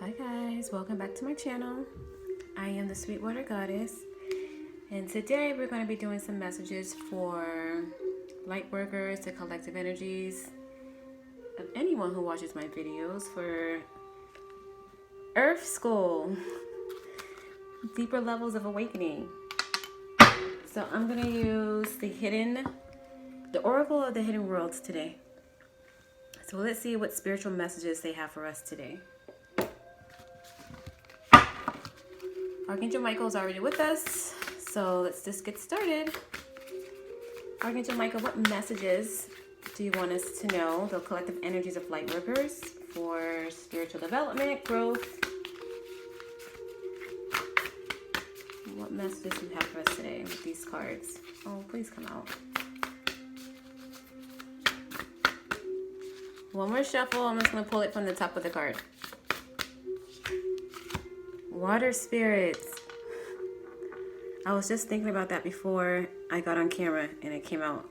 Hi guys, welcome back to my channel. I am the Sweetwater Goddess, and today we're going to be doing some messages for Lightworkers, the collective energies of anyone who watches my videos for Earth School, deeper levels of awakening. So I'm going to use the Oracle of the Hidden Worlds today. So let's see what spiritual messages they have for us today. Archangel Michael is already with us, so let's just get started. Archangel Michael, what messages do you want us to know? The collective energies of Lightworkers for spiritual development, growth. What messages do you have for us today with these cards? Oh, please come out. One more shuffle. I'm just going to pull it from the top of the card. Water spirits. I was just thinking about that before I got on camera and it came out.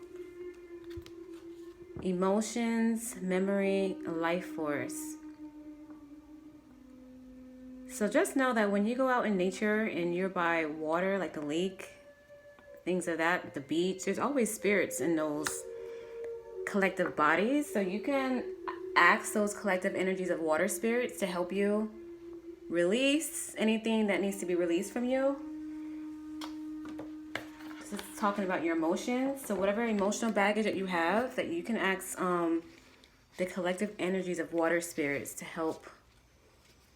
Emotions, memory, life force. So just know that when you go out in nature and you're by water, like the lake, things of that, the beach, there's always spirits in those collective bodies. So you can ask those collective energies of water spirits to help you release anything that needs to be released from you. This is talking about your emotions. So whatever emotional baggage that you have, that you can ask the collective energies of water spirits to help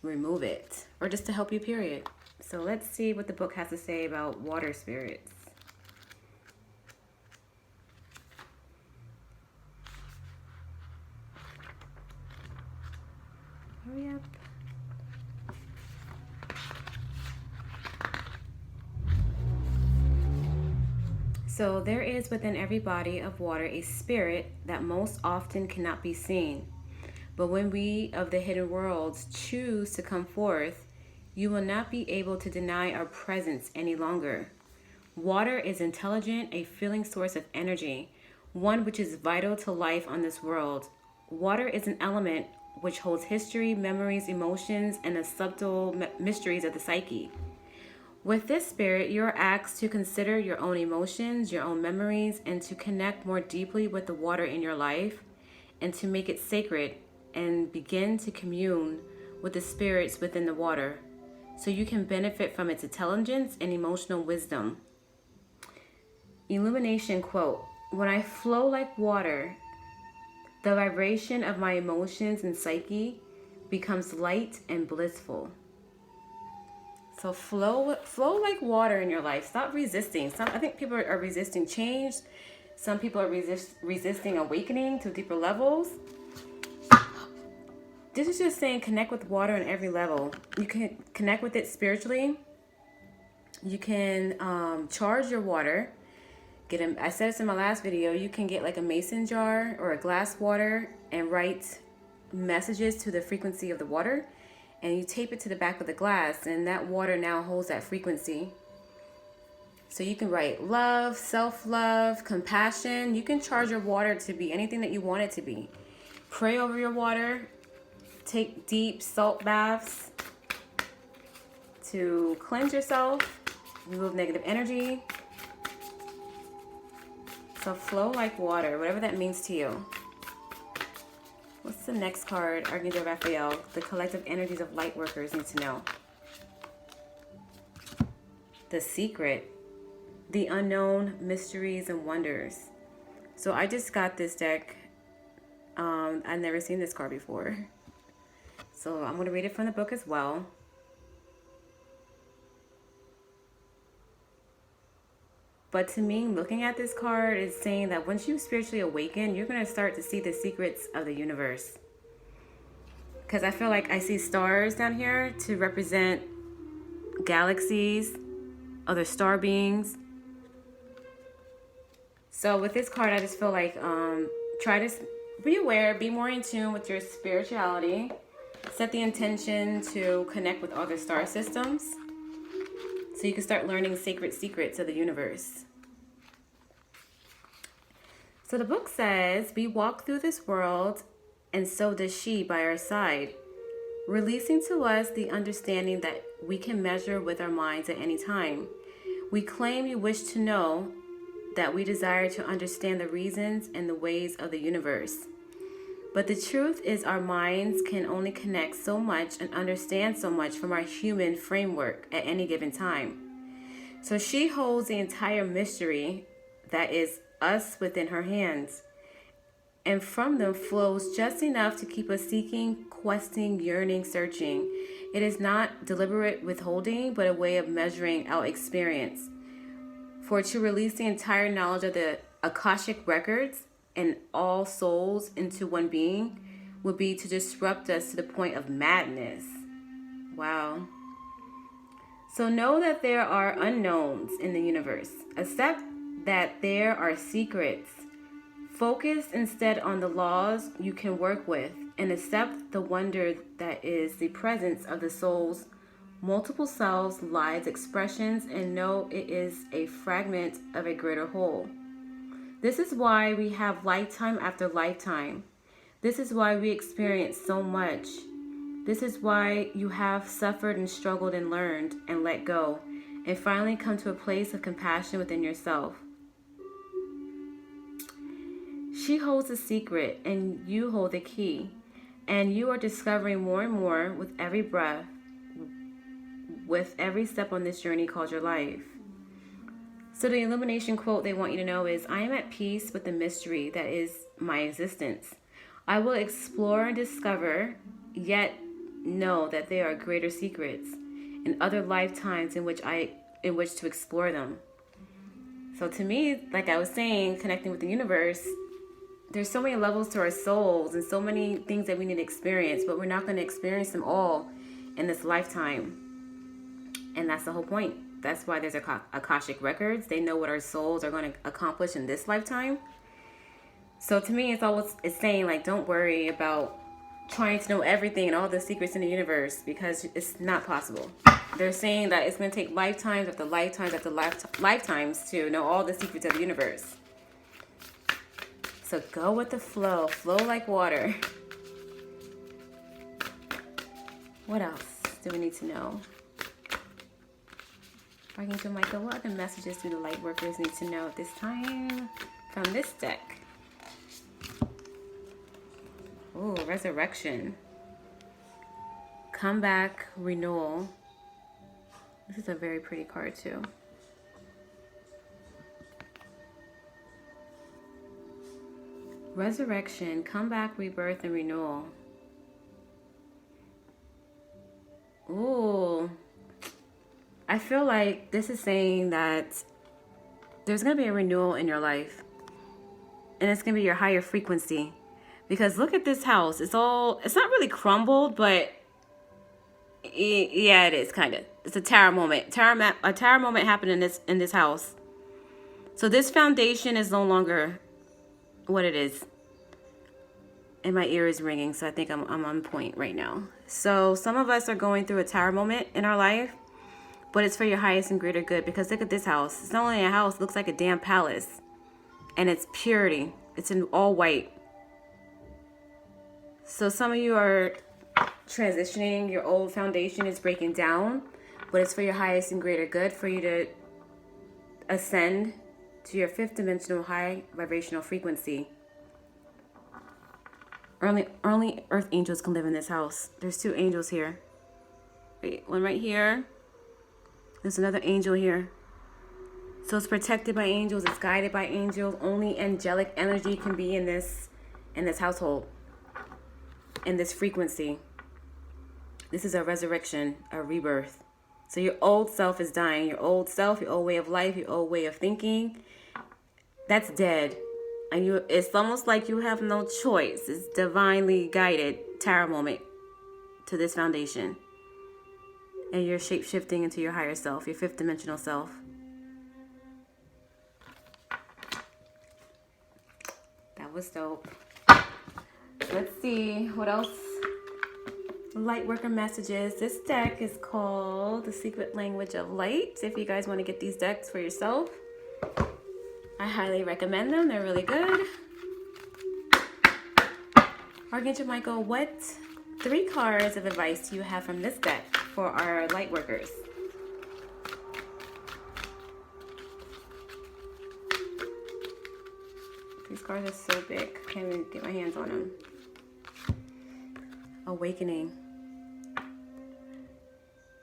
remove it, or just to help you, period. So let's see what the book has to say about water spirits. Hurry up. So there is within every body of water a spirit that most often cannot be seen. But when we of the hidden worlds choose to come forth, you will not be able to deny our presence any longer. Water is intelligent, a filling source of energy, one which is vital to life on this world. Water is an element which holds history, memories, emotions, and the subtle mysteries of the psyche. With this spirit, you're asked to consider your own emotions, your own memories, and to connect more deeply with the water in your life, and to make it sacred and begin to commune with the spirits within the water, so you can benefit from its intelligence and emotional wisdom. Illumination Quote: when I flow like water, the vibration of my emotions and psyche becomes light and blissful. So flow like water in your life. Stop resisting. I think people are resisting change. Some people are resisting awakening to deeper levels. This is just saying connect with water on every level. You can connect with it spiritually. You can charge your water. I said this in my last video. You can get like a mason jar or a glass water and write messages to the frequency of the water. And you tape it to the back of the glass, and that water now holds that frequency. So you can write love, self-love, compassion. You can charge your water to be anything that you want it to be. Pray over your water. Take deep salt baths to cleanse yourself, remove negative energy. So flow like water, whatever that means to you. What's the next card? Archangel Raphael. The collective energies of Lightworkers need to know. The secret. The unknown mysteries and wonders. So I just got this deck. I've never seen this card before. So I'm going to read it from the book as well. But to me, looking at this card is saying that once you spiritually awaken, you're going to start to see the secrets of the universe. Because I feel like I see stars down here to represent galaxies, other star beings. So with this card, I just feel like try to be aware, be more in tune with your spirituality. Set the intention to connect with other star systems, so you can start learning sacred secrets of the universe. So the book says, we walk through this world, and so does she by our side. releasing to us the understanding that we can measure with our minds at any time. We claim you wish to know, that we desire to understand the reasons and the ways of the universe. But the truth is our minds can only connect so much and understand so much from our human framework at any given time. So she holds the entire mystery that is us within her hands. And from them flows just enough to keep us seeking, questing, yearning, searching. It is not deliberate withholding, but a way of measuring our experience. For to release the entire knowledge of the Akashic records and all souls into one being would be to disrupt us to the point of madness. Wow. So know that there are unknowns in the universe. Accept that there are secrets. Focus instead on the laws you can work with, and accept the wonder that is the presence of the soul's multiple selves, lives, expressions, and know it is a fragment of a greater whole. This is why we have lifetime after lifetime. This is why we experience so much. This is why you have suffered and struggled and learned and let go, and finally come to a place of compassion within yourself. She holds the secret and you hold the key, and you are discovering more and more with every breath, with every step on this journey called your life. So the Illumination quote they want you to know is, I am at peace with the mystery that is my existence. I will explore and discover, yet know that there are greater secrets in other lifetimes in which to explore them. So to me, like I was saying, connecting with the universe, there's so many levels to our souls and so many things that we need to experience, but we're not going to experience them all in this lifetime. And that's the whole point. That's why there's Akashic records. They know what our souls are going to accomplish in this lifetime. So to me, it's saying, like, don't worry about trying to know everything and all the secrets in the universe, because it's not possible. They're saying that it's going to take lifetimes after lifetimes after lifetimes to know all the secrets of the universe. So go with the flow. Flow like water. What else do we need to know? Archangel Michael, what other messages do the Lightworkers need to know at this time from this deck? Ooh, resurrection. Comeback, renewal. This is a very pretty card too. Resurrection, comeback, rebirth, and renewal. Ooh. I feel like this is saying that there's going to be a renewal in your life. And it's going to be your higher frequency. Because look at this house. It's not really crumbled, but yeah, it is kind of. It's a tower moment. A tower moment happened in this house. So this foundation is no longer what it is. And my ear is ringing, so I think I'm on point right now. So some of us are going through a tower moment in our life, but it's for your highest and greater good. Because look at this house. It's not only a house, it looks like a damn palace. And it's purity. It's in all white. So some of you are transitioning. Your old foundation is breaking down, but it's for your highest and greater good, for you to ascend to your fifth dimensional high vibrational frequency. Only earth angels can live in this house. There's 2 angels here. Wait, one right here. There's another angel here. So it's protected by angels. It's guided by angels. Only angelic energy can be in this household, in this frequency. This is a resurrection, a rebirth. So your old self is dying. Your old self, your old way of life, your old way of thinking, that's dead. And it's almost like you have no choice. It's divinely guided tower moment to this foundation. And you're shape-shifting into your higher self, your fifth dimensional self. That was dope. Let's see what else. Lightworker messages. This deck is called The Secret Language of Light. If you guys want to get these decks for yourself, I highly recommend them. They're really good. Archangel Michael, what 3 cards of advice do you have from this deck for our light workers? These cards are so big. Can't even get my hands on them. Awakening.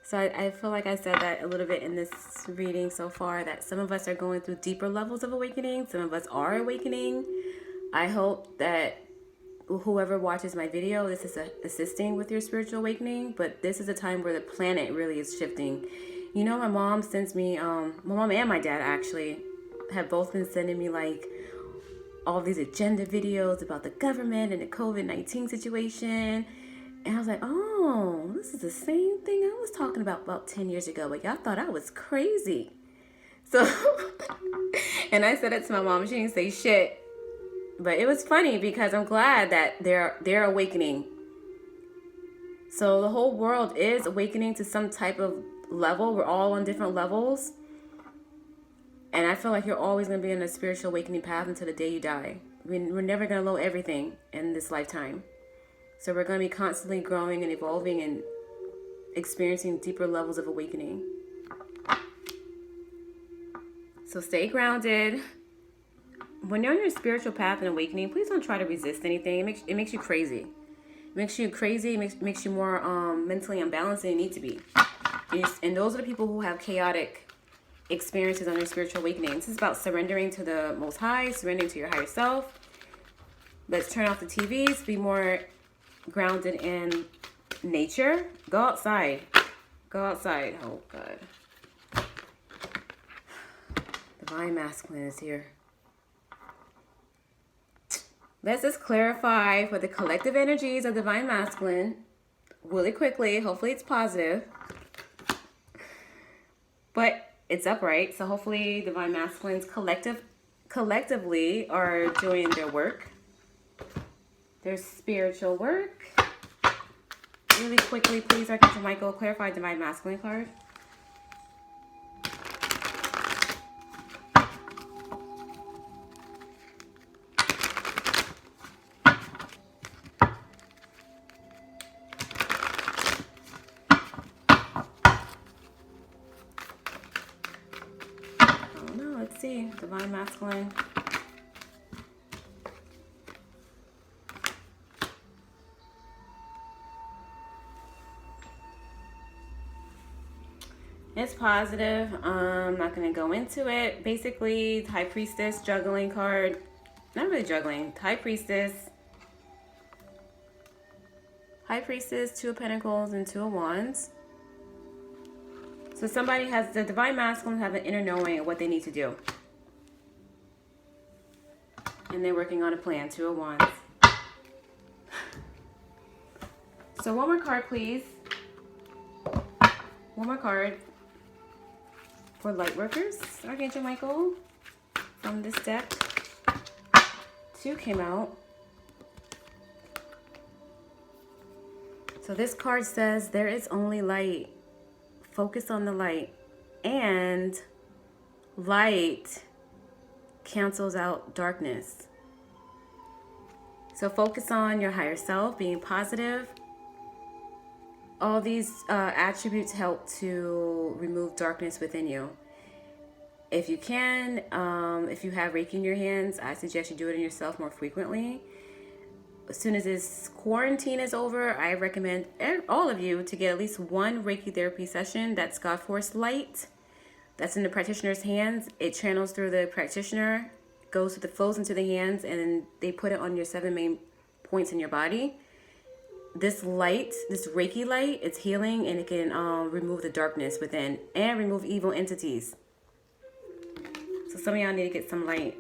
So I feel like I said that a little bit in this reading so far, that some of us are going through deeper levels of awakening. Some of us are awakening. I hope that whoever watches my video, this is assisting with your spiritual awakening. But this is a time where the planet really is shifting. You know, my mom sends me, my mom and my dad actually have both been sending me like all these agenda videos about the government and the COVID-19 situation. And I was like, oh, this is the same thing I was talking about 10 years ago, but y'all thought I was crazy. So, and I said it to my mom. She didn't say shit. But it was funny because I'm glad that they're awakening. So the whole world is awakening to some type of level. We're all on different levels. And I feel like you're always going to be on a spiritual awakening path until the day you die. I mean, we're never going to know everything in this lifetime. So we're going to be constantly growing and evolving and experiencing deeper levels of awakening. So stay grounded. When you're on your spiritual path and awakening, please don't try to resist anything. It makes you crazy. It makes you crazy. It makes you more mentally unbalanced than you need to be. And those are the people who have chaotic experiences on their spiritual awakening. This is about surrendering to the Most High, surrendering to your higher self. Let's turn off the TVs, be more grounded in nature. Go outside. Go outside. Oh, God. Divine Masculine is here. Let's just clarify for the collective energies of Divine Masculine really quickly. Hopefully it's positive. But it's upright. So hopefully Divine Masculines collectively are doing their work. Their spiritual work. Really quickly, please, Archangel Michael, clarify Divine Masculine card. Oh no, let's see. Divine Masculine. It's positive. I'm not going to go into it. Basically, High Priestess, juggling card. Not really juggling. High Priestess. High Priestess, 2 of Pentacles, and 2 of Wands. So somebody has, the Divine Masculine have an inner knowing of what they need to do. And they're working on a plan, 2 of Wands. So one more card, please. One more card. For Lightworkers, Archangel Michael, from this deck. 2 came out. So this card says, there is only light. Focus on the light. And light cancels out darkness. So focus on your higher self, being positive. All these attributes help to remove darkness within you. If you can, if you have Reiki in your hands, I suggest you do it in yourself more frequently. As soon as this quarantine is over, I recommend all of you to get at least 1 Reiki therapy session. That's God Force Light. That's in the practitioner's hands. It channels through the practitioner, flows into the hands, and then they put it on your 7 main points in your body. This light, this Reiki light, it's healing, and it can remove the darkness within and remove evil entities. So some of y'all need to get some light.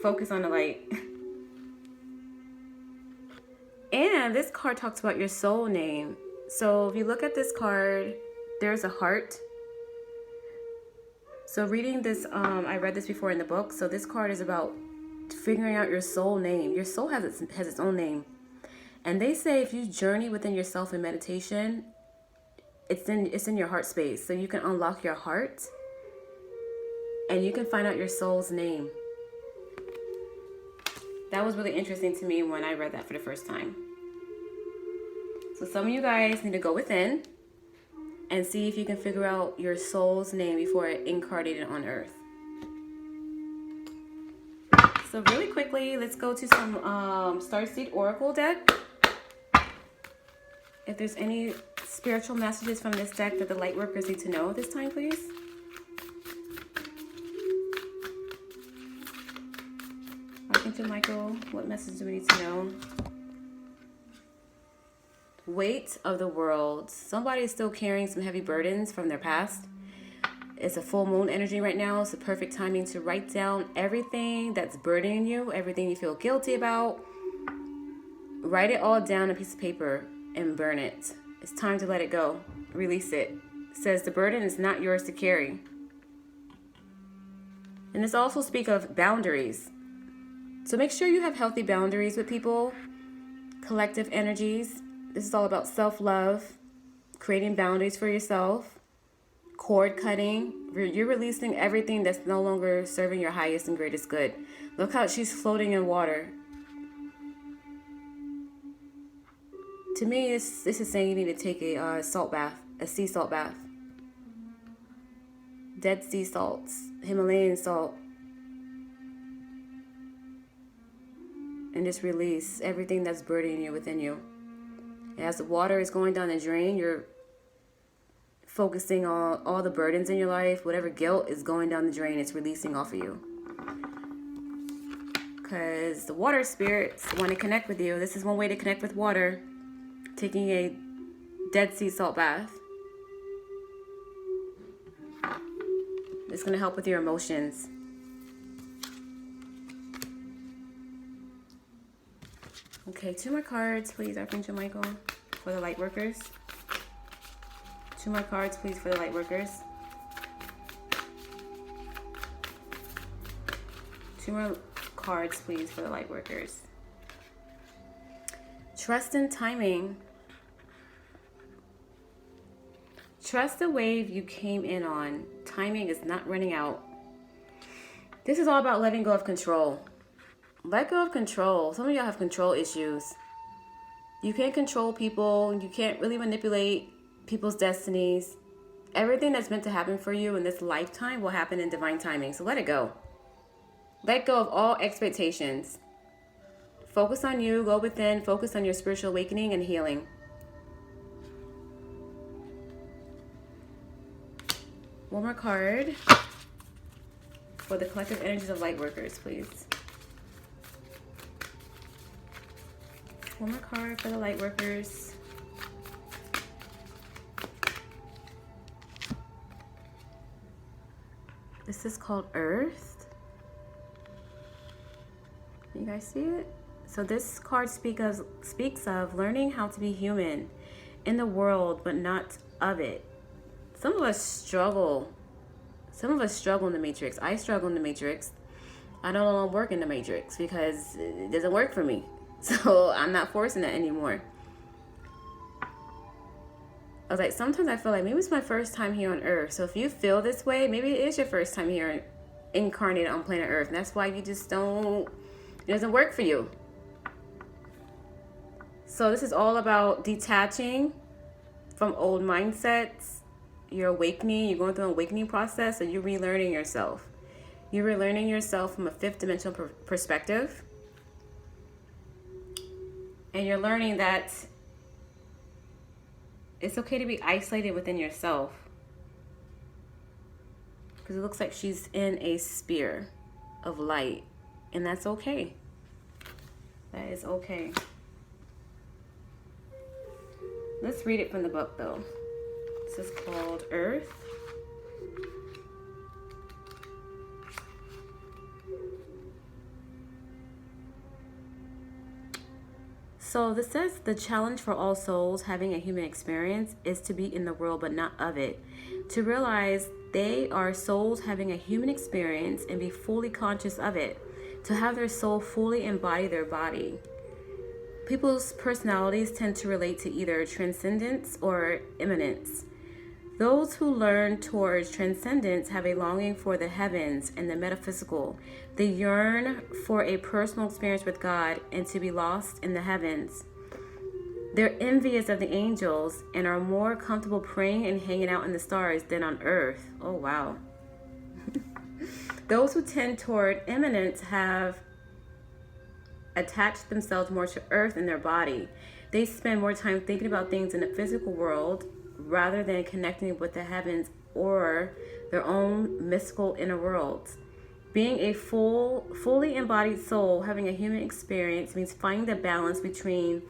Focus on the light. And this card talks about your soul name. So if you look at this card, there's a heart. So reading this, I read this before in the book. So this card is about figuring out your soul name. Your soul has its own name. And they say if you journey within yourself in meditation, it's in your heart space. So you can unlock your heart and you can find out your soul's name. That was really interesting to me when I read that for the first time. So some of you guys need to go within and see if you can figure out your soul's name before it incarnated on earth. So really quickly, let's go to some Starseed Oracle deck. If there's any spiritual messages from this deck that the Lightworkers need to know this time, please. Archangel Michael, what message do we need to know? Weight of the world. Somebody is still carrying some heavy burdens from their past. It's a full moon energy right now. It's the perfect timing to write down everything that's burdening you, everything you feel guilty about. Write it all down on a piece of paper and burn it. It's time to let it go. Release it. It says the burden is not yours to carry. And this also speaks of boundaries. So make sure you have healthy boundaries with people, collective energies. This is all about self-love, creating boundaries for yourself, cord cutting. You're releasing everything that's no longer serving your highest and greatest good. Look how she's floating in water. To me, this is saying you need to take a salt bath, a sea salt bath. Dead sea salts, Himalayan salt. And just release everything that's burdening you within you. As the water is going down the drain, you're focusing on all the burdens in your life. Whatever guilt is going down the drain, it's releasing off of you. Because the water spirits want to connect with you. This is one way to connect with water. Taking a Dead Sea salt bath. It's going to help with your emotions. Okay, 2 more cards, please, Archangel Michael, for the Lightworkers. 2 more cards, please, for the Lightworkers. 2 more cards, please, for the Lightworkers. Trust in timing. Trust the wave you came in on. Timing is not running out. This is all about letting go of control. Let go of control. Some of y'all have control issues. You can't control people. You can't really manipulate people's destinies. Everything that's meant to happen for you in this lifetime will happen in divine timing. So let it go. Let go of all expectations. Focus on you. Go within. Focus on your spiritual awakening and healing. One more card for the collective energies of Lightworkers, please. One more card for the Lightworkers. This is called Earth. You guys see it? So this card speaks of learning how to be human in the world, but not of it. Some of us struggle. Some of us struggle in the Matrix. I struggle in the Matrix. I don't want to work in the Matrix because it doesn't work for me. So I'm not forcing that anymore. I was like, sometimes I feel like maybe it's my first time here on Earth. So if you feel this way, maybe it is your first time here incarnated on planet Earth. And that's why you just don't, it doesn't work for you. So this is all about detaching from old mindsets. You're awakening, you're going through an awakening process, and you're relearning yourself. You're relearning yourself from a 5th dimensional perspective. And you're learning that it's okay to be isolated within yourself. Because it looks like she's in a sphere of light. And that's okay. That is okay. Let's read it from the book, though. This is called Earth. So this says the challenge for all souls having a human experience is to be in the world but not of it. To realize they are souls having a human experience and be fully conscious of it. To have their soul fully embody their body. People's personalities tend to relate to either transcendence or immanence. Those who learn towards transcendence have a longing for the heavens and the metaphysical. They yearn for a personal experience with God and to be lost in the heavens. They're envious of the angels and are more comfortable praying and hanging out in the stars than on earth. Oh, wow. Those who tend toward immanence have attached themselves more to earth and their body. They spend more time thinking about things in the physical world rather than connecting with the heavens or their own mystical inner worlds. Being a fully embodied soul, having a human experience, means finding the balance between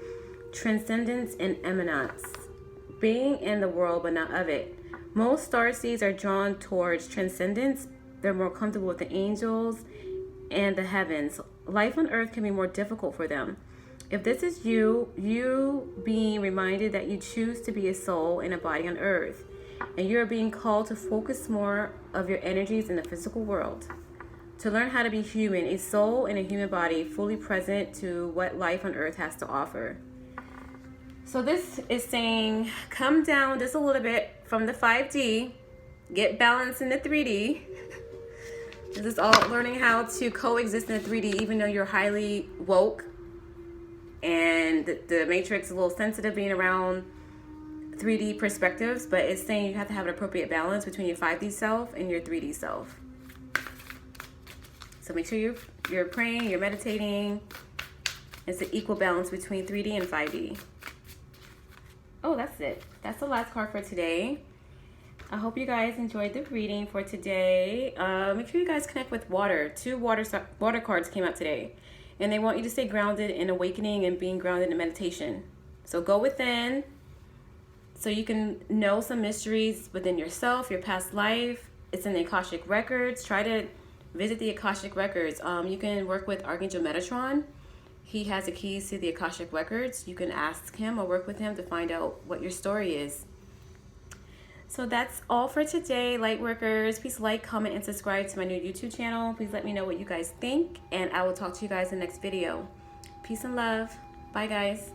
transcendence and immanence. Being in the world but not of it. Most starseeds are drawn towards transcendence. They're more comfortable with the angels and the heavens. Life on earth can be more difficult for them. If this is you being reminded that you choose to be a soul in a body on earth, and you're being called to focus more of your energies in the physical world. To learn how to be human, a soul in a human body, fully present to what life on earth has to offer. So this is saying, come down just a little bit from the 5D, get balanced in the 3D. This is all learning how to coexist in the 3D, even though you're highly woke and the matrix is a little sensitive being around 3D perspectives, but it's saying you have to have an appropriate balance between your 5D self and your 3D self. So make sure you're praying, you're meditating. It's an equal balance between 3D and 5D. Oh, that's it. That's the last card for today. I hope you guys enjoyed the reading for today. Make sure you guys connect with water. 2 water cards came out today. And they want you to stay grounded in awakening and being grounded in meditation. So go within so you can know some mysteries within yourself, your past life. It's in the Akashic Records. Try to visit the Akashic Records. You can work with Archangel Metatron. He has the keys to the Akashic Records. You can ask him or work with him to find out what your story is. So that's all for today, Lightworkers. Please like, comment, and subscribe to my new YouTube channel. Please let me know what you guys think, and I will talk to you guys in the next video. Peace and love. Bye, guys.